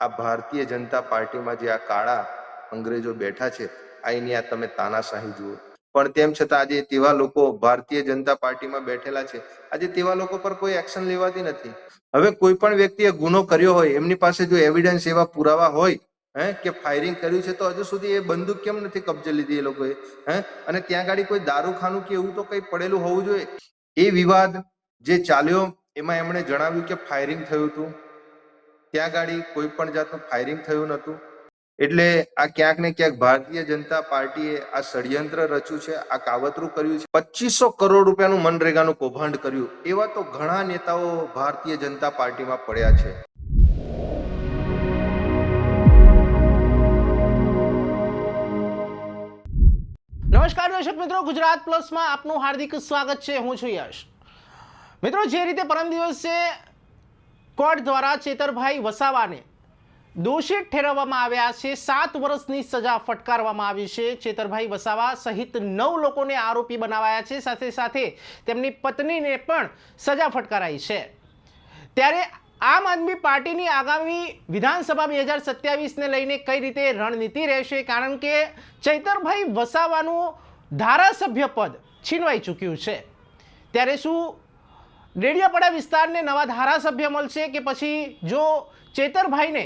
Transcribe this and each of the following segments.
આ ભારતીય જનતા પાર્ટીમાં જે આ કાળા અંગ્રેજો બેઠા છે, આની આ તમે તાનાશાહી જુઓ. પણ તેમ છતાં આજે તેવા લોકો ભારતીય જનતા પાર્ટીમાં બેઠેલા છે, આજે તેવા લોકો પર કોઈ એક્શન લેવાતી નથી. હવે કોઈ પણ વ્યક્તિએ ગુનો કર્યો હોય, એમની પાસે જો એવિડન્સ એવા પુરાવા હોય કે ફાયરિંગ કર્યું છે, તો હજુ સુધી એ બંદૂક કેમ નથી કબજે લીધી એ લોકોએ? અને ત્યાં ગાડી કોઈ દારૂખાનું કે એવું તો કઈ પડેલું હોવું જોઈએ. એ વિવાદ જે ચાલ્યો એમાં એમણે જણાવ્યું કે ફાયરિંગ થયું હતું. ત્યાં ગાડી કોઈ પણ જાતનું ફાયરિંગ થયું નતું. એટલે આ ક્યાંક ને ક્યાંક ભારતીય જનતા પાર્ટીએ આ ષડયંત્ર રચ્યું છે, આ કાવતરું કર્યું છે. 2500 કરોડ રૂપિયાનું મનરેગાનું કૌભાંડ કર્યું. એવા તો ઘણા નેતાઓ ભારતીય જનતા પાર્ટીમાં પડ્યા છે. નમસ્કાર દર્શક મિત્રો, ગુજરાત પ્લસમાં આપનું હાર્દિક સ્વાગત છે. હું છું યશ. મિત્રો, જે રીતે પરમ દિવસે કોર્ટ દ્વારા ચેતરભાઈ વસાવાને દોષિત ઠેરવવામાં આવ્યા છે, 7 વર્ષની સજા ફટકારવામાં આવી છે. ચેતરભાઈ વસાવા સહિત 9 લોકોને આરોપી બનાવાયા છે. સાથે સાથે તેમની પત્નીને પણ સજા ફટકારાઈ છે. ત્યારે આમ આદમી પાર્ટીની આગામી વિધાનસભા 2027ને લઈને કઈ રીતે રણનીતિ રહેશે? કારણ કે ચૈતરભાઈ વસાવાનું ધારાસભ્ય પદ છીનવાઈ ચૂક્યું છે. ત્યારે શું ડેડિયાપાડા વિસ્તારને નવા ધારાસભ્ય મળશે કે પછી જો ચેતરભાઈને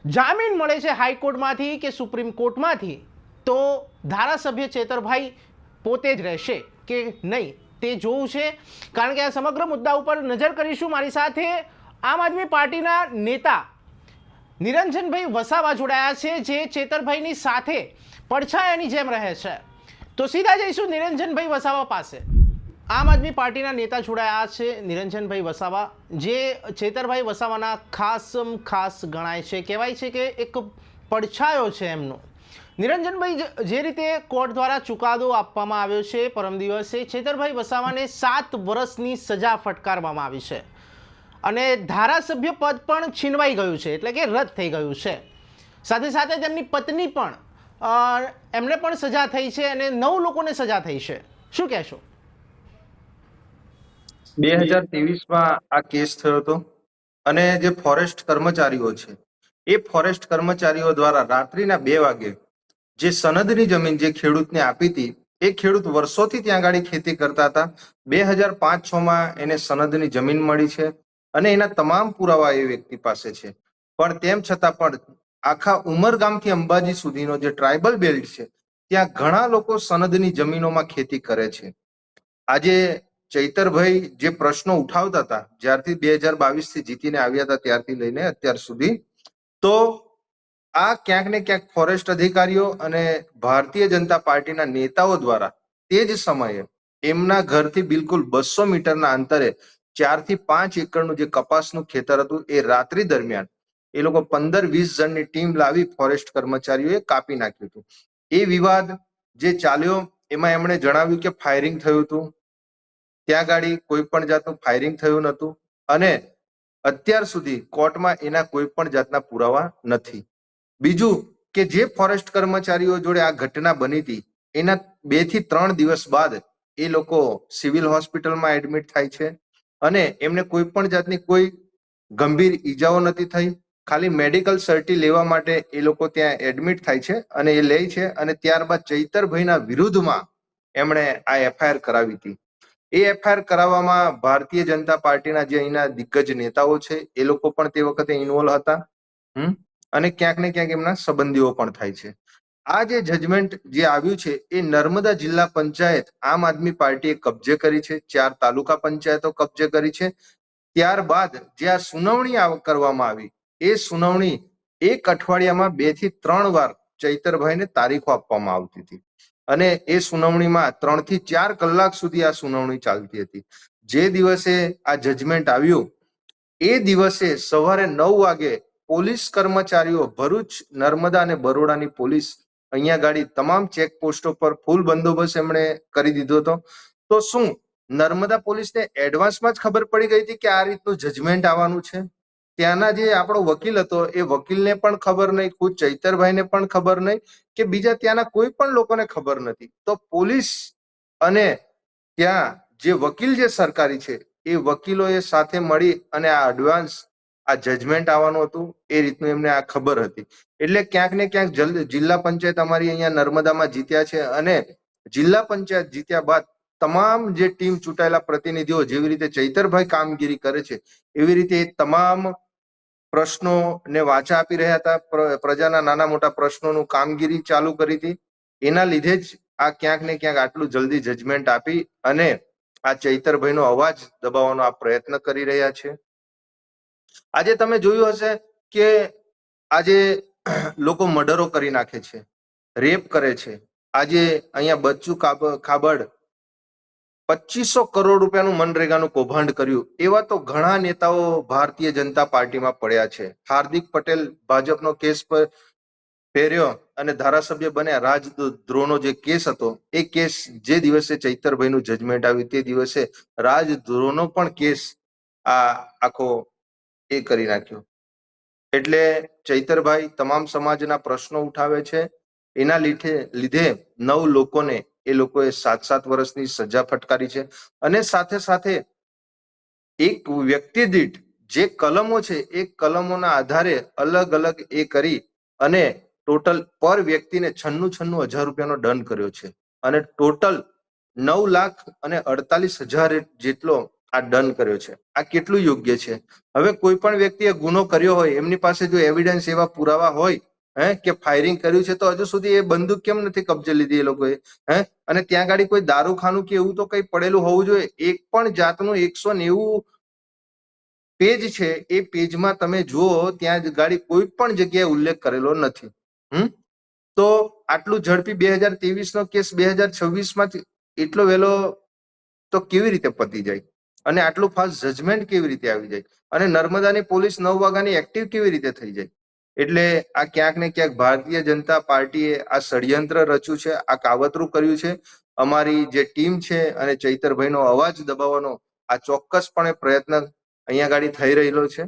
જામીન મળે છે હાઈકોર્ટમાંથી કે સુપ્રીમ કોર્ટમાંથી, તો ધારાસભ્ય ચેતરભાઈ પોતે જ રહેશે કે નહીં, તે જોવું છે. કારણ કે આ સમગ્ર મુદ્દા ઉપર નજર કરીશું. મારી સાથે આમ આદમી પાર્ટીના નેતા નિરંજનભાઈ વસાવા જોડાયા છે, જે ચેતરભાઈની સાથે પડછાયાની જેમ રહે છે. તો સીધા જઈશું નિરંજનભાઈ વસાવા પાસે. આમ આદમી પાર્ટીના નેતા જોડાયા છે નિરંજનભાઈ વસાવા, જે ચેતરભાઈ વસાવાના ખાસ ગણાય છે. કહેવાય છે કે એક પડછાયો છે એમનો. નિરંજનભાઈ, જે રીતે કોર્ટ દ્વારા ચુકાદો આપવામાં આવ્યો છે પરમ દિવસે, ચેતરભાઈ વસાવાને 7 વર્ષની સજા ફટકારવામાં આવી છે અને ધારાસભ્ય પદ પણ છીનવાઈ ગયું છે, એટલે કે રદ થઈ ગયું છે. સાથે સાથે તેમની પત્ની પણ, એમને પણ સજા થઈ છે અને 9 લોકોને સજા થઈ છે. શું કહેશો? 2023માં આ કેસ થયો હતો અને જે ફોરેસ્ટ કર્મચારીઓ છે, એ ફોરેસ્ટ કર્મચારીઓ દ્વારા રાત્રિના 2 વાગે જે સનદની જમીન જે ખેડૂતને આપી હતી, એ ખેડૂત વર્ષોથી ત્યાં ગાડી ખેતી કરતા હતા. 2005-6માં એને સનદની જમીન મળી છે અને એના તમામ પુરાવા એ વ્યક્તિ પાસે છે. પણ તેમ છતાં પણ આખા ઉમરગામથી અંબાજી સુધીનો જે ટ્રાઇબલ બેલ્ટ છે, ત્યાં ઘણા લોકો સનદની જમીનોમાં ખેતી કરે છે. આજે ચૈતરભાઈ જે પ્રશ્નો ઉઠાવતા હતા, જ્યારથી 2022થી જીતીને આવ્યા હતા ત્યારથી લઈને અત્યાર સુધી, તો આ ક્યાંક ને ક્યાંક ફોરેસ્ટ અધિકારીઓ અને ભારતીય જનતા પાર્ટીના નેતાઓ દ્વારા તે જ સમયે એમના ઘરથી બિલકુલ 200 મીટરના અંતરે 4 થી 5 એકરનું જે કપાસનું ખેતર હતું, એ રાત્રિ દરમિયાન એ લોકો 15-20 જણની ટીમ લાવી ફોરેસ્ટ કર્મચારીઓએ કાપી નાખ્યું હતું. એ વિવાદ જે ચાલ્યો એમાં એમણે જણાવ્યું કે ફાયરિંગ થયું હતું. ત્યાં ગાડી કોઈ પણ જાતનું ફાયરિંગ થયું નતું અને અત્યાર સુધી કોર્ટમાં એના કોઈ પણ જાતના પુરાવા નથી. બીજું કે જે ફોરેસ્ટ કર્મચારીઓ જોડે આ ઘટના બની હતી, એના 2 થી 3 દિવસ બાદ એ લોકો સિવિલ હોસ્પિટલમાં એડમિટ થાય છે અને એમને કોઈ પણ જાતની કોઈ ગંભીર ઈજાઓ નથી થઈ. ખાલી મેડિકલ સર્ટી લેવા માટે એ લોકો ત્યાં એડમિટ થાય છે અને એ લે છે અને ત્યારબાદ ચૈતરભાઈના વિરુદ્ધમાં એમણે આ એફઆઈઆર કરાવી હતી. એ એફઆઈઆર કરાવવામાં ભારતીય જનતા પાર્ટીના જે અહીંના દિગ્ગજ નેતાઓ છે, એ લોકો પણ તે વખતે ઇન્વોલ્વ હતા અને ક્યાંક ને ક્યાંક એમના સંબંધીઓ પણ થાય છે. આ જે જજમેન્ટ જે આવ્યું છે, એ નર્મદા જિલ્લા પંચાયત આમ આદમી પાર્ટીએ કબજે કરી છે. 4 તાલુકા પંચાયતો કબજે કરી છે. ત્યારબાદ જે આ સુનાવણી કરવામાં આવી, એ સુનાવણી 1 અઠવાડિયામાં 2 થી 3 વાર ચૈતરભાઈને તારીખો આપવામાં આવતી હતી અને એ સુનાવણીમાં 3 થી 4 કલાક સુધી આ સુનાવણી ચાલતી હતી. જે દિવસે આ જજમેન્ટ આવ્યું, એ દિવસે સવારે 9 વાગે પોલીસ કર્મચારીઓ, ભરૂચ, નર્મદા અને બરોડાની પોલીસ અહીંયા ગાડી તમામ ચેકપોસ્ટો પર ફૂલ બંદોબસ્ત એમણે કરી દીધો હતો. તો શું નર્મદા પોલીસને એડવાન્સમાં જ ખબર પડી ગઈ હતી કે આ રીતનું જજમેન્ટ આવવાનું છે? ત્યાંના જે આપણો વકીલ હતો, એ વકીલને પણ ખબર નહીં, ખુદ ચૈતરભાઈને પણ ખબર નહીં કે બીજા ત્યાંના કોઈ પણ લોકોને ખબર નથી. તો પોલીસ અને ત્યાં જે વકીલ જે સરકારી છે, એ વકીલોએ સાથે મળી અને આ એડવાન્સ આ જજમેન્ટ આવવાનું હતું એ રીતનું એમને આ ખબર હતી. એટલે ક્યાંક ને ક્યાંક જિલ્લા પંચાયત અમારી અહીંયા નર્મદામાં જીત્યા છે અને જિલ્લા પંચાયત જીત્યા બાદ તમામ જે ટીમ ચૂંટાયેલા પ્રતિનિધિઓ જેવી રીતે ચૈતરભાઈ કામગીરી કરે છે એવી રીતે એ તમામ પ્રશ્નોને વાચા આપી રહ્યા હતા. પ્રજાના નાના મોટા પ્રશ્નોનું કામગીરી ચાલુ કરી હતી. એના લીધે જ આ ક્યાંક ને ક્યાંક આટલું જલ્દી જજમેન્ટ આપી અને આ ચૈતરભાઈનો અવાજ દબાવવાનો આ પ્રયત્ન કરી રહ્યા છે. આજે તમે જોયું હશે કે આજે લોકો મર્ડરો કરી નાખે છે, રેપ કરે છે. આજે અહીંયા બચ્ચુ ખાબડ 2500 કરોડ રૂપિયાનું મનરેગાનું કૌભાંડ કર્યું. એવા તો ઘણા નેતાઓ ભારતીય જનતા પાર્ટીમાં પડ્યા છે. હાર્દિક પટેલ ભાજપનો કેસ પર પહેર્યો અને ધારાસભ્ય બન્યા. રાજદ્રોહનો જે કેસ હતો એ કેસ જે દિવસે ચૈતરભાઈનું જજમેન્ટ આવ્યું તે દિવસે રાજદ્રોહનો પણ કેસ આ આખો એ કરી નાખ્યો. એટલે ચૈતરભાઈ તમામ સમાજના પ્રશ્નો ઉઠાવે છે. એના લીધે 9 લોકોને એ લોકોએ 7-7 વર્ષની સજા ફટકારી છે અને સાથે સાથે એક વ્યક્તિ દીઠ જે કલમો છે એ કલમોના આધારે અલગ અલગ એ કરી અને ટોટલ પર વ્યક્તિને 96,000 રૂપિયાનો દંડ કર્યો છે અને ટોટલ 9,48,000 જેટલો આ દંડ કર્યો છે. આ કેટલું યોગ્ય છે? હવે કોઈ પણ વ્યક્તિએ ગુનો કર્યો હોય, એમની પાસે જો એવિડન્સ એવા પુરાવા હોય કે ફાયરિંગ કર્યું છે, તો હજુ સુધી એ બંદૂક કેમ નથી કબજે લીધી એ લોકોએ? અને ત્યાં ગાડી કોઈ દારૂખાનું કે એવું તો કઈ પડેલું હોવું જોઈએ. એક પણ જાતનું 190 પેજ છે, એ પેજમાં તમે જુઓ ત્યાં ગાડી કોઈ પણ જગ્યાએ ઉલ્લેખ કરેલો નથી. તો આટલું ઝડપી 2023 નો કેસ 2026માં એટલો વહેલો તો કેવી રીતે પતી જાય અને આટલું ફાસ્ટ જજમેન્ટ કેવી રીતે આવી જાય અને નર્મદાની પોલીસ 9 વાગ્યાની એક્ટિવ કેવી રીતે થઈ જાય? એટલે આ ક્યાંક ને ક્યાંક ભારતીય જનતા પાર્ટીએ આ ષડયંત્ર રચ્યું છે, આ કાવતરું કર્યું છે. અમારી જે ટીમ છે અને ચૈતરભાઈનો અવાજ દબાવવાનો આ ચોક્કસપણે પ્રયત્ન અહીંયા ગાડી થઈ રહેલો છે.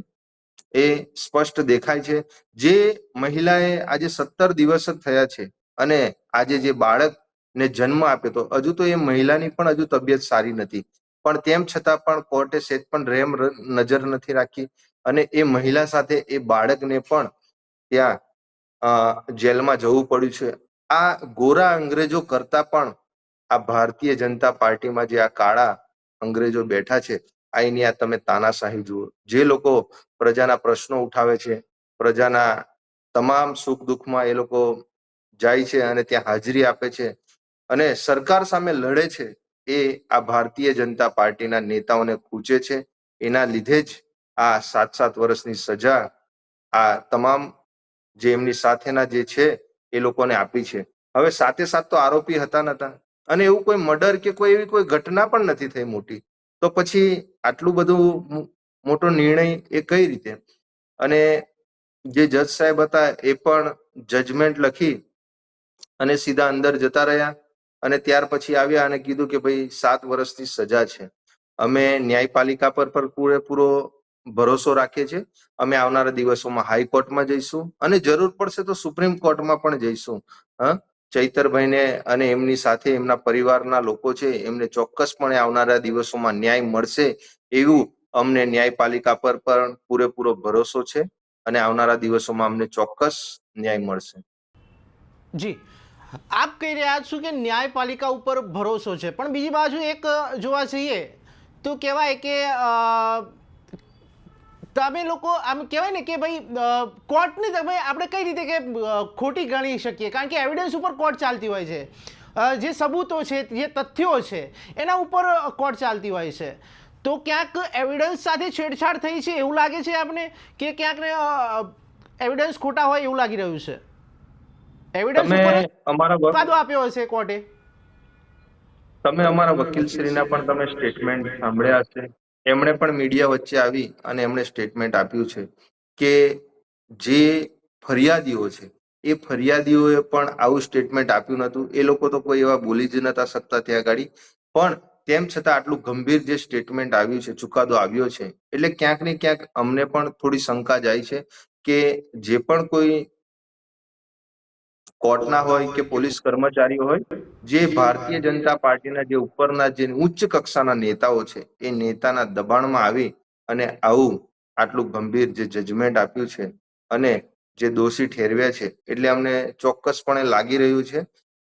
એ સ્પષ્ટ દેખાય છે. જે મહિલાએ આજે 17 દિવસ જ થયા છે અને આજે જે બાળકને જન્મ આપ્યો તો હજુ તો એ મહિલાની પણ હજુ તબિયત સારી નથી, પણ તેમ છતાં પણ કોર્ટે સેજ પણ રહેમ નજર નથી રાખી અને એ મહિલા સાથે એ બાળકને પણ ત્યાં જેલમાં જવું પડ્યું છે. આ ગોરા અંગ્રેજો કરતા પણ આ ભારતીય જનતા પાર્ટીમાં જે આ કાળા અંગ્રેજો બેઠા છે, અહીંની આ તમે તાનાશાહી જુઓ. જે લોકો પ્રજાના પ્રશ્નો ઉઠાવે છે, પ્રજાના તમામ સુખ દુઃખમાં એ લોકો જાય છે અને ત્યાં હાજરી આપે છે અને સરકાર સામે લડે છે, એ આ ભારતીય જનતા પાર્ટીના નેતાઓને ખૂચે છે. એના લીધે જ આ 7-7 વર્ષની સજા આ તમામ જે એમની સાથેના જે છે એ લોકોને આપી છે. હવે સાથે તો આરોપી હતા નતા અને એવું કોઈ મર્ડર કે કોઈ એવી કોઈ ઘટના પણ નથી થઈ મોટી, તો પછી આટલું બધું મોટો નિર્ણય એ કઈ રીતે? અને જે જજ સાહેબ હતા એ પણ જજમેન્ટ લખી અને સીધા અંદર જતા રહ્યા અને ત્યાર પછી આવ્યા અને કીધું કે ભાઈ 7 વર્ષની સજા છે. અમે ન્યાયપાલિકા પર પૂરેપૂરો ભરોસો રાખીએ છીએ. અમે આવનારા દિવસોમાં હાઈકોર્ટમાં જઈશું અને જરૂર પડશે તો સુપ્રીમ કોર્ટમાં પણ જઈશું. ચૈતરભાઈને અને એમની સાથે એમના પરિવારના લોકો છે એમને ચોક્કસપણે આવનારા દિવસોમાં ન્યાય મળશે એવું અમને ન્યાયપાલિકા પર પણ પૂરેપૂરો ભરોસો છે અને આવનારા દિવસોમાં અમને ચોક્કસ ન્યાય મળશે. જી, આપ કહી રહ્યા છો કે ન્યાયપાલિકા ઉપર ભરોસો છે, પણ બીજી બાજુ એક જોવા જઈએ તો કહેવાય કે તમે લોકો આમ કહેવાય ને કે ભાઈ કોર્ટની તમે આપણે કઈ રીતે કે ખોટી ગણી શકીએ, કારણ કે એવિડન્સ ઉપર કોર્ટ ચાલતી હોય છે. જે સબૂતો છે, જે તથ્યો છે એના ઉપર કોર્ટ ચાલતી હોય છે. તો ક્યાંક એવિડન્સ સાથે છેડછાડ થઈ છે એવું લાગે છે આપને કે ક્યાંક એવિડન્સ ખોટા હોય એવું લાગી રહ્યું છે? એવિડન્સ ઉપર ચુકાદો આપ્યો હશે કોર્ટે. તમે અમારા વકીલશ્રીના પણ તમે સ્ટેટમેન્ટ સાંભળ્યા હશે. એમણે પણ મીડિયા વચ્ચે આવી અને એમણે સ્ટેટમેન્ટ આપ્યું છે કે જે ફરિયાદીઓ છે એ ફરિયાદીઓએ પણ આવું સ્ટેટમેન્ટ આપ્યું નતું. એ લોકો તો કોઈ એવા બોલી જ નતા શકતા ત્યાં ગાડી, પણ તેમ છતાં આટલું ગંભીર જે સ્ટેટમેન્ટ આવ્યું છે, ચુકાદો આવ્યો છે, એટલે ક્યાંક ને ક્યાંક અમને પણ થોડી શંકા જાય છે કે જે પણ કોઈ કોર્ટના હોય કે પોલીસ કર્મચારીઓ હોય, જે ભારતીય જનતા પાર્ટીના જે ઉપરના જે ઉચ્ચ કક્ષાના નેતાઓ છે, એ નેતાના દબાણમાં આવી અને આવું આટલું ગંભીર જે જજમેન્ટ આપ્યું છે અને જે દોષી ઠેરવ્યા છે, એટલે અમને ચોક્કસપણે લાગી રહ્યું છે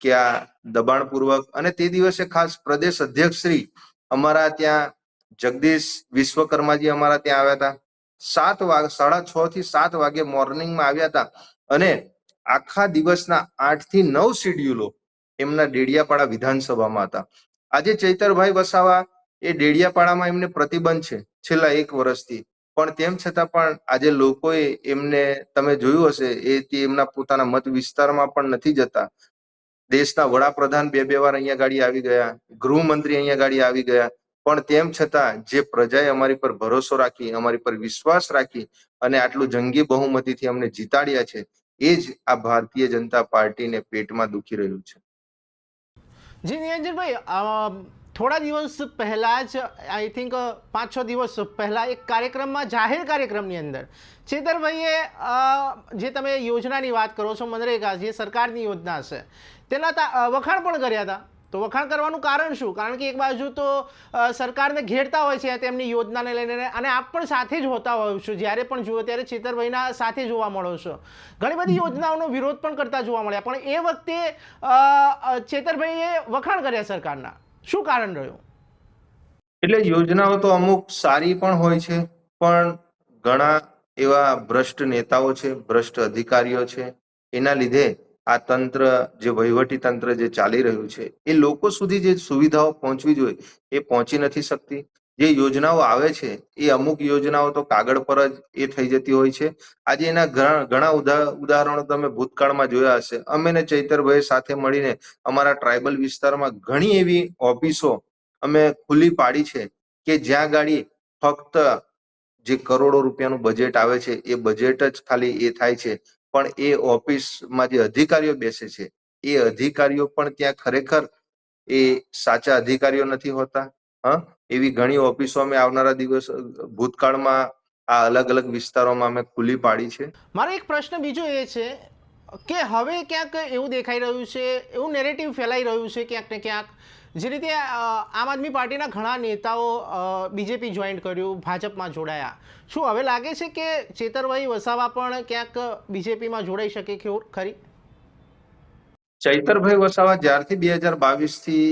કે આ દબાણપૂર્વક, અને તે દિવસે ખાસ પ્રદેશ અધ્યક્ષ શ્રી અમારા ત્યાં જગદીશ વિશ્વકર્માજી અમારા ત્યાં આવ્યા હતા. 6:30 થી 7 વાગે મોર્નિંગમાં આવ્યા હતા અને આખા દિવસના 8 થી 9 શેડ્યુલો એમના ડેડિયાપાડા વિધાનસભામાં હતા. આજે ચૈતરભાઈ વસાવા એ ડેડિયાપાડામાં એમને પ્રતિબંધ છે છેલ્લા 1 વર્ષથી, પણ તેમ છતાં પણ આજે લોકોએ એમને, તમે જોયું હશે, એ એમના પોતાના મત વિસ્તારમાં પણ નથી જતા. દેશના વડાપ્રધાન 2 વાર અહીંયા ગાડી આવી ગયા, ગૃહમંત્રી અહીંયા ગાડી આવી ગયા, પણ તેમ છતાં જે પ્રજાએ અમારી પર ભરોસો રાખી, અમારી પર વિશ્વાસ રાખી અને આટલું જંગી બહુમતીથી અમને જીતાડ્યા છે, એ જ આ ભારતીય જનતા પાર્ટીને પેટમાં દુખી રહ્યું છે. જી નિરંજનભાઈ, થોડા દિવસ પહેલા જ, આઈ થિંક 5-6 દિવસ પહેલા એક કાર્યક્રમમાં, જાહેર કાર્યક્રમની અંદર ચેતરભાઈએ જે તમે યોજનાની વાત કરો છો, મનરેગા જે સરકારની યોજના છે તેના વખાણ પણ કર્યા હતા. તો વખાણ કરવાનું કારણ શું? કારણ કે એક બાજુ તો સરકારને ઘેરતા હોય છે તેમની યોજનાને લઈને, અને આપ પણ સાથે જ હોતા હોવ છો, જ્યારે પણ જુઓ ત્યારે ચેતરભાઈના સાથે જોવા મળો છો. ઘણી બધી યોજનાઓનો વિરોધ પણ કરતા જોવા મળ્યા, પણ એ વખતે ચેતરભાઈએ વખાણ કર્યા સરકારના. શું કારણ રહ્યું? એટલે યોજનાઓ તો અમુક સારી પણ હોય છે, પણ ઘણા એવા ભ્રષ્ટ નેતાઓ છે, ભ્રષ્ટ અધિકારીઓ છે, એના લીધે આ તંત્ર, જે વહીવટી તંત્ર જે ચાલી રહ્યું છે, એ લોકો સુધી જે સુવિધાઓ પહોંચવી જોઈએ એ પહોંચી નથી શકતી. જે યોજનાઓ આવે છે એ અમુક યોજનાઓ તો કાગળ પર જ એ થઈ જતી હોય છે. આજે એના ઘણા ઉદાહરણો તમે ભૂતકાળમાં જોયા હશે. અમે ને ચૈતરભાઈ સાથે મળીને અમારા ટ્રાઇબલ વિસ્તારમાં ઘણી એવી ઓફિસો અમે ખુલ્લી પાડી છે કે જ્યાં ગાડી ફક્ત જે કરોડો રૂપિયાનું બજેટ આવે છે એ બજેટ જ ખાલી એ થાય છે, પણ એ ઓફિસમાં જે અધિકારીઓ બેસે છે એ અધિકારીઓ પણ ત્યાં ખરેખર એ સાચા અધિકારીઓ નથી હોતા. એવી ઘણી ઓફિસો અમે આવનારા દિવસ ભૂતકાળમાં આ અલગ અલગ વિસ્તારોમાં અમે ખુલ્લી પાડી છે. મારો એક પ્રશ્ન બીજો એ છે કે હવે ક્યાંક એવું દેખાઈ રહ્યું છે, એવું નેરેટિવ ફેલાઈ રહ્યું છે ક્યાંક ને ક્યાંક, જે રીતે આમ આદમી પાર્ટીના ઘણા નેતાઓ બીજેપી જોઈન કર્યું, ભાજપમાં જોડાયા. શું હવે લાગે છે કે ચેતરભાઈ વસાવા પણ ક્યાંક બીજેપીમાં જોડાઈ શકે ખરી? ચૈતરભાઈ વસાવા જ્યારથી 2022 થી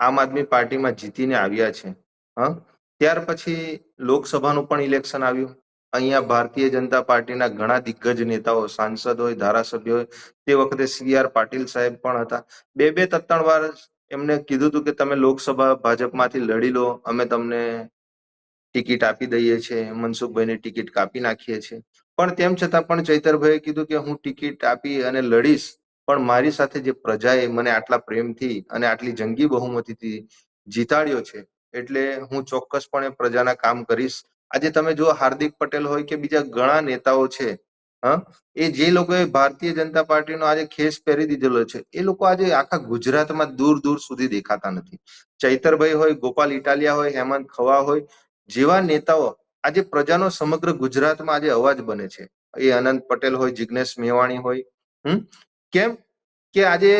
આમ આદમી પાર્ટીમાં જીતીને આવ્યા છે, ત્યાર પછી લોકસભાનું પણ ઇલેક્શન આવ્યું. અહીંયા ભારતીય જનતા પાર્ટીના ઘણા દિગ્ગજ નેતાઓ, સાંસદ હોય, ધારાસભ્ય હોય, તે વખતે CR પાટીલ સાહેબ પણ હતા. 2-3 વાર એમને કીધું હતું કે તમે લોકસભા ભાજપમાંથી લડી લો, અમે તમને ટિકિટ આપી દઈએ છીએ, મનસુખભાઈની ટિકિટ કાપી નાખીએ છીએ. પણ તેમ છતાં પણ ચૈતરભાઈએ કીધું કે હું ટિકિટ આપી અને લડીશ, પણ મારી સાથે જે પ્રજાએ મને આટલા પ્રેમથી અને આટલી જંગી બહુમતીથી જીતાડ્યો છે, એટલે હું ચોક્કસપણે પ્રજાના કામ કરીશ. આજે તમે જો હાર્દિક પટેલ હોય કે બીજા ઘણા નેતાઓ છે, એ જે લોકોએ ભારતીય જનતા પાર્ટીનો આજે ખેસ પહેરી દીધેલો છે, એ લોકો આજે આખા ગુજરાતમાં દૂર દૂર સુધી દેખાતા નથી. ચૈતરભાઈ હોય, ગોપાલ ઇટાલિયા હોય, હેમંત ખવા હોય, જેવા નેતાઓ આજે પ્રજાનો સમગ્ર ગુજરાતમાં આજે અવાજ બને છે. એ અનંત પટેલ હોય, જિગ્નેશ મેવાણી હોય, કેમ કે આજે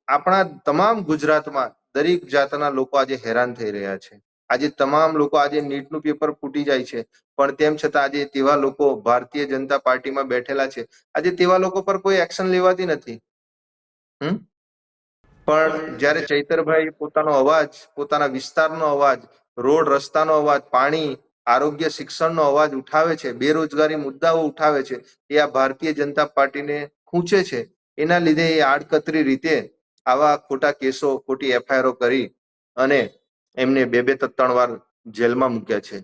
આપણા તમામ ગુજરાતમાં દરેક જાતના લોકો આજે હેરાન થઈ રહ્યા છે. આજે તમામ લોકો, આજે નીટનું પેપર ફૂટી જાય છે, પણ તેમ છતાં આજે તેવા લોકો ભારતીય જનતા પાર્ટીમાં બેઠેલા છે, આજે તેવા લોકો પર કોઈ એક્શન લેવાતી નથી. પણ જ્યારે ચૈતરભાઈ પોતાનો અવાજ, પોતાના વિસ્તારનો અવાજ, રોડ રસ્તાનો અવાજ, પાણી, આરોગ્ય, શિક્ષણનો અવાજ ઉઠાવે છે, બેરોજગારી મુદ્દાઓ ઉઠાવે છે, એ આ ભારતીય જનતા પાર્ટીને ખૂંચે છે. એના લીધે એ આડકતરી રીતે આવા ખોટા કેસો, ખોટી FIR કરી અને એમને 2-3 વાર જેલમાં મૂક્યા છે.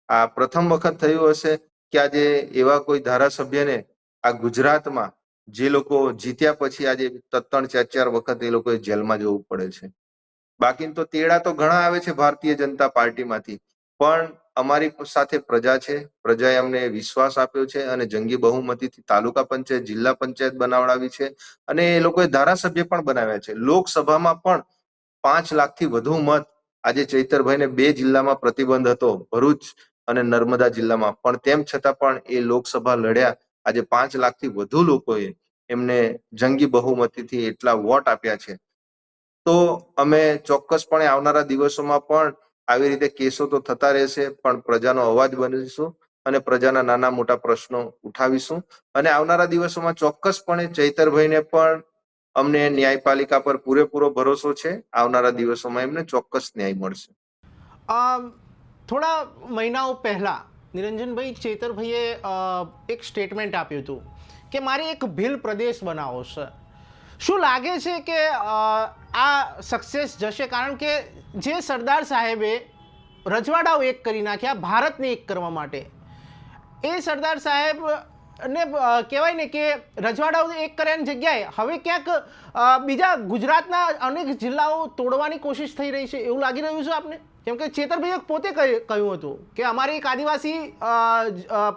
આ પ્રથમ વખત થયું હશે કે આજે એવા કોઈ ધારાસભ્યને આ ગુજરાતમાં, જે લોકો જીત્યા પછી આજે 3-4 વખત એ લોકોએ જેલમાં જવું પડે છે. બાકી તો તેડા તો ઘણા આવે છે ભારતીય જનતા પાર્ટીમાંથી, પણ અમારી સાથે પ્રજા છે, પ્રજાએ અમને વિશ્વાસ આપ્યો છે અને જંગી બહુમતીથી તાલુકા પંચાયત, જિલ્લા પંચાયત બનાવડાવી છે અને એ લોકોએ ધારાસભ્ય પણ બનાવ્યા છે. લોકસભામાં પણ 5 લાખથી વધુ મત. આજે ચૈતરભાઈને 2 જિલ્લામાં પ્રતિબંધ હતો, ભરૂચ અને નર્મદા જિલ્લામાં, પણ તેમ છતાં પણ એ લોકસભા લડ્યા. આજે 5 લાખથી વધુ લોકોએ એમને જંગી બહુમતીથી એટલા વોટ આપ્યા છે. તો અમે ચોક્કસપણે આવનારા દિવસોમાં પણ આવી રીતે કેસો તો થતા રહેશે, પણ પ્રજાનો અવાજ બનીશું અને પ્રજાના નાના મોટા પ્રશ્નો ઉઠાવીશું અને આવનારા દિવસોમાં ચોક્કસપણે ચૈતરભાઈને પણ અમને ન્યાયપાલિકા પર પૂરેપૂરો ભરોસો છે. આવનારા દિવસોમાં એમને ચોક્કસ ન્યાય મળશે. થોડા મહિનાઓ પહેલા નિરંજનભાઈ ચેતરભાઈએ એક સ્ટેટમેન્ટ આપ્યું હતું કે મારે એક ભીલ પ્રદેશ બનાવવો છે. શું લાગે છે કે આ સક્સેસ જશે? કારણ કે જે સરદાર સાહેબે રજવાડાઓ એક કરી નાખ્યા ભારતને એક કરવા માટે, એ સરદાર સાહેબ ને કહેવાય ને કે રજવાડાઓ એક કર્યાની જગ્યાએ હવે ક્યાંક બીજા ગુજરાતના અનેક જિલ્લાઓ તોડવાની કોશિશ થઈ રહી છે એવું લાગી રહ્યું છે આપને? કેમ કે ચેતરભાઈએ પોતે કહ્યું હતું કે અમારે એક આદિવાસી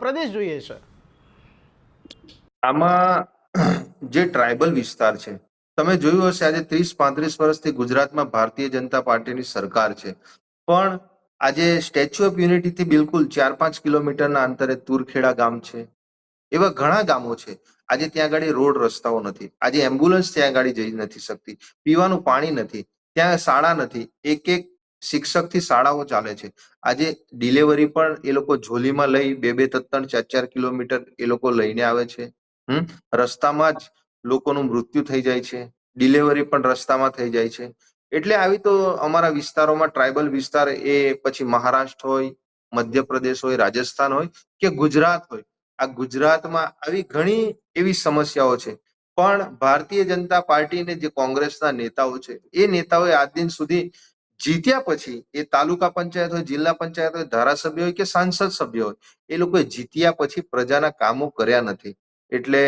પ્રદેશ જોઈએ છે. આમાં જે ટ્રાઇબલ વિસ્તાર છે, તમે જોયું હશે આજે 30-35 વર્ષથી ગુજરાતમાં ભારતીય જનતા પાર્ટીની સરકાર છે, પણ આજે સ્ટેચ્યુ ઓફ યુનિટી થી બિલકુલ 4-5 કિલોમીટરના અંતરે તુરખેડા ગામ છે. એવા ઘણા ગામો છે. આજે ત્યાં આગળ રોડ રસ્તાઓ નથી. આજે એમ્બ્યુલન્સ ત્યાં આગળ જઈ નથી શકતી. પીવાનું પાણી નથી. ત્યાં શાળા નથી. એક શિક્ષકથી શાળાઓ ચાલે છે. આજે ડિલિવરી પણ એ લોકો ઝોલીમાં લઈ 2-2, 3-3, 4-4 કિલોમીટર એ લોકો લઈને આવે છે. રસ્તામાં જ લોકોનું મૃત્યુ થઈ જાય છે. ડિલિવરી પણ રસ્તામાં થઈ જાય છે. એટલે આવી તો અમારા વિસ્તારોમાં ટ્રાઇબલ વિસ્તાર એ પછી મહારાષ્ટ્ર હોય, મધ્યપ્રદેશ હોય, રાજસ્થાન હોય કે ગુજરાત હોય, આ ગુજરાતમાં આવી ઘણી એવી સમસ્યાઓ છે. પણ ભારતીય જનતા પાર્ટીને જે કોંગ્રેસના નેતાઓ છે, એ નેતાઓએ આજ દિન સુધી જીત્યા પછી એ તાલુકા પંચાયત હોય, જિલ્લા પંચાયત હોય, ધારાસભ્ય હોય કે સાંસદ સભ્ય હોય, એ લોકોએ જીત્યા પછી પ્રજાના કામો કર્યા નથી. એટલે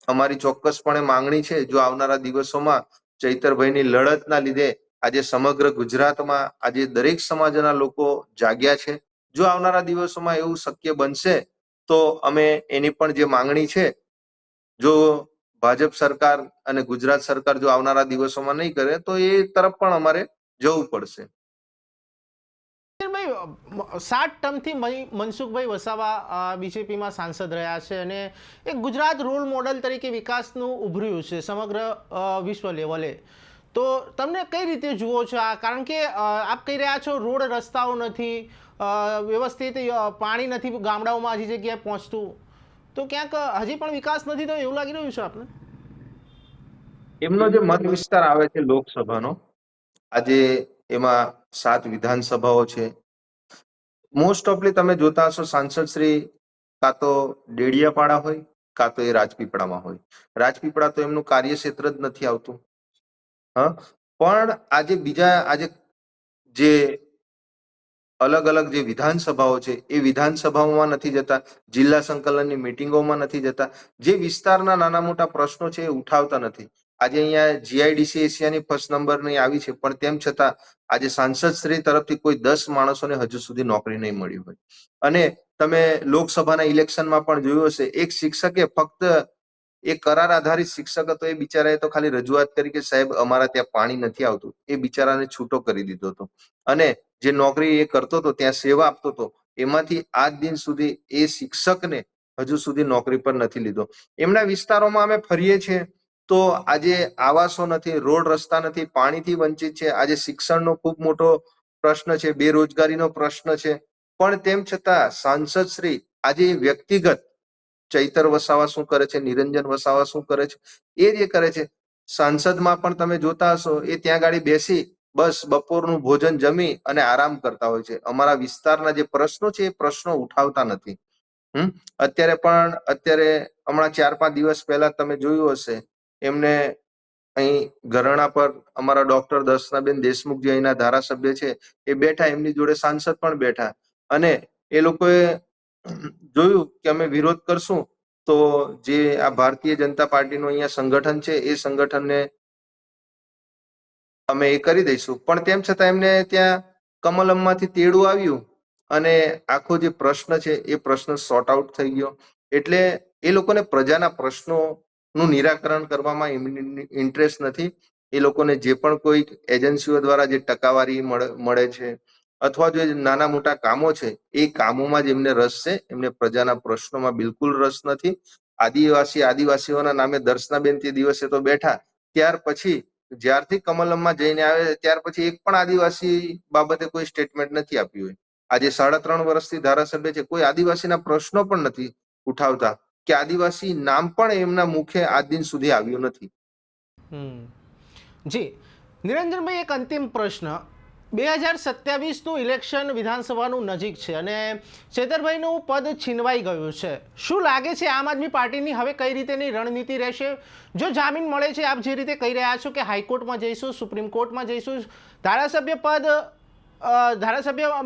અમારી ચોક્કસપણે માંગણી છે, જો આવનારા દિવસોમાં ચૈતરભાઈની લડતના લીધે આજે સમગ્ર ગુજરાતમાં આજે દરેક સમાજના લોકો જાગ્યા છે. જો આવનારા દિવસોમાં એવું શક્ય બનશે તો અમે એની પણ જે માંગણી છે, જો ભાજપ સરકાર અને ગુજરાત સરકાર જો આવનારા દિવસોમાં નહીં કરે તો એ તરફ પણ અમારે જવું પડશે. 7 ટર્મથી મનસુખભાઈ વસાવા બીજેપીમાં સાંસદ રહ્યા છે અને એક ગુજરાત રોલ મોડલ તરીકે વિકાસનું ઉભર્યું છે સમગ્ર વિશ્વ લેવલે. તો તમને કઈ રીતે જુઓ છો આ? કારણ કે આપ કહી રહ્યા છો રોડ રસ્તાઓ નથી, વ્યવસ્થિત પાણી નથી ગામડાઓમાં હજી જગ્યાએ પહોંચતું, તો ક્યાંક હજી પણ વિકાસ નથી તો એવું લાગી રહ્યું છે આપને? એમનો જે મત વિસ્તાર આવે છે લોકસભાનો, આજે એમાં 7 વિધાનસભાઓ છે. મોસ્ટ ઓફલી તમે જોતા હશો સાંસદ શ્રી કાં તો ડેડિયાપાડા હોય કાં તો એ રાજપીપળામાં હોય. રાજપીપળા તો એમનું કાર્યક્ષેત્ર જ નથી આવતું. પણ આજે જે અલગ અલગ જે વિધાનસભાઓ છે એ વિધાનસભાઓમાં નથી જતા, જિલ્લા સંકલનની મિટિંગોમાં નથી જતા, જે વિસ્તારના નાના મોટા પ્રશ્નો છે એ ઉઠાવતા નથી. આજે અહીંયા જીઆઈડીસી એશિયાની ફર્સ્ટ નંબરની આવી છે, પણ તેમ છતાં આજે સાંસદ શ્રી તરફથી કોઈ 10 માણસોને હજુ સુધી નોકરી નહીં મળી હોય. અને તમે લોકસભાના ઇલેક્શનમાં પણ જોયું હશે, એક શિક્ષકે ફક્ત એ કરાર આધારિત શિક્ષક હતો, એ બિચારાએ તો ખાલી રજૂઆત કરી કે સાહેબ અમારા ત્યાં પાણી નથી આવતું, એ બિચારાને છૂટો કરી દીધો હતો. અને જે નોકરી એ કરતો હતો, ત્યાં સેવા આપતો હતો, એમાંથી આજ દિન સુધી એ શિક્ષકને હજુ સુધી નોકરી પર નથી લીધો. એમના વિસ્તારોમાં અમે ફરીએ છીએ તો આજે આવાસો નથી, રોડ રસ્તા નથી, પાણીથી વંચિત છે. આજે શિક્ષણનો ખૂબ મોટો પ્રશ્ન છે, બેરોજગારીનો પ્રશ્ન છે. પણ તેમ છતાં સાંસદ શ્રી આજે વ્યક્તિગત ચૈતર વસાવા શું કરે છે, નિરંજન વસાવા શું કરે છે, એ જે કરે છે. સાંસદમાં પણ તમે જોતા હશો, એ ત્યાં ગાડી બેસી બસ બપોરનું ભોજન જમી અને આરામ કરતા હોય છે. અમારા વિસ્તારના જે પ્રશ્નો છે એ પ્રશ્નો ઉઠાવતા નથી. અત્યારે હમણાં 4-5 દિવસ પહેલા તમે જોયું હશે, એમને અહીં ઘરણા પર અમારા ડોક્ટર દર્શનાબેન દેશમુખ જે અહીંના ધારાસભ્ય છે એ બેઠા, એમની જોડે સાંસદ પણ બેઠા, અને એ લોકોએ જોયું કે અમે વિરોધ કરશું તો જે આ ભારતીય જનતા પાર્ટીનું અહીંયા સંગઠન છે એ સંગઠનને અમે એ કરી દઈશું. પણ તેમ છતાં એમને ત્યાં કમલમમાંથી તેડું આવ્યું અને આખો જે પ્રશ્ન છે એ પ્રશ્ન સોર્ટ આઉટ થઈ ગયો. એટલે એ લોકોને પ્રજાના પ્રશ્નોનું નિરાકરણ કરવામાં ઇન્ટરેસ્ટ નથી. એ લોકોને જે પણ કોઈ એજન્સીઓ દ્વારા જે ટકાવારી મળે છે અથવા જો નાના મોટા કામો છે એ કામોમાં જ એમને રસ છે. એમને પ્રજાના પ્રશ્નોમાં બિલકુલ રસ નથી. આદિવાસીઓના નામે દર્શનાબેન તે દિવસે તો બેઠા, ત્યાર પછી જ્યારથી કમલમમાં જઈને આવે ત્યાર પછી એક પણ આદિવાસી બાબતે કોઈ સ્ટેટમેન્ટ નથી આપ્યું હોય. આજે 3.5 વર્ષથી ધારાસભ્ય છે, કોઈ આદિવાસીના પ્રશ્નો પણ નથી ઉઠાવતા કે આદિવાસી નામ પણ એમના મુખે આજ દિન સુધી આવ્યું નથી. જી નિરંજનભાઈ, એક અંતિમ પ્રશ્ન. 2027નું ઇલેક્શન વિધાનસભાનું નજીક છે અને ચેતરભાઈનું પદ છીનવાઈ ગયું છે. શું લાગે છે આમ આદમી પાર્ટીની હવે કઈ રીતેની રણનીતિ રહેશે? જો જામીન મળે છે, આપ જે રીતે કહી રહ્યા છો કે હાઈકોર્ટમાં જઈશું, સુપ્રીમ કોર્ટમાં જઈશું, ધારાસભ્ય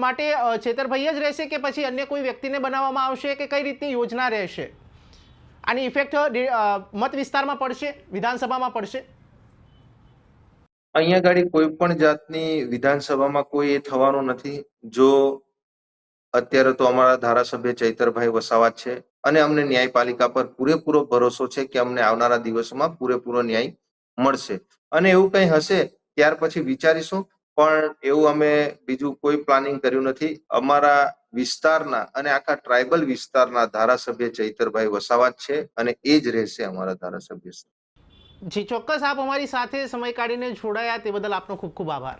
માટે ચેતરભાઈ જ રહેશે કે પછી અન્ય કોઈ વ્યક્તિને બનાવવામાં આવશે કે કઈ રીતની યોજના રહેશે? આની ઇફેક્ટ મત વિસ્તારમાં પડશે, વિધાનસભામાં પડશે? અહીંયા ગાડી કોઈ પણ જાતની વિધાનસભામાં કોઈ એ થવાનું નથી. જો અત્યારે તો અમારા ધારાસભ્ય ચૈતરભાઈ વસાવા છે અને અમને ન્યાયપાલિકા પર પૂરેપૂરો ભરોસો છે કે અમને આવનારા દિવસોમાં પૂરેપૂરો ન્યાય મળશે. અને એવું કંઈ હશે ત્યાર પછી વિચારીશું, પણ એવું અમે બીજું કોઈ પ્લાનિંગ કર્યું નથી. અમારા વિસ્તારના અને આખા ટ્રાઇબલ વિસ્તારના ધારાસભ્ય ચૈતરભાઈ વસાવા છે અને એ જ રહેશે અમારા ધારાસભ્ય. જી ચોક્કસ, આપ અમારી સાથે સમય કાઢીને જોડાયા તે બદલ આપનો ખૂબ ખૂબ આભાર.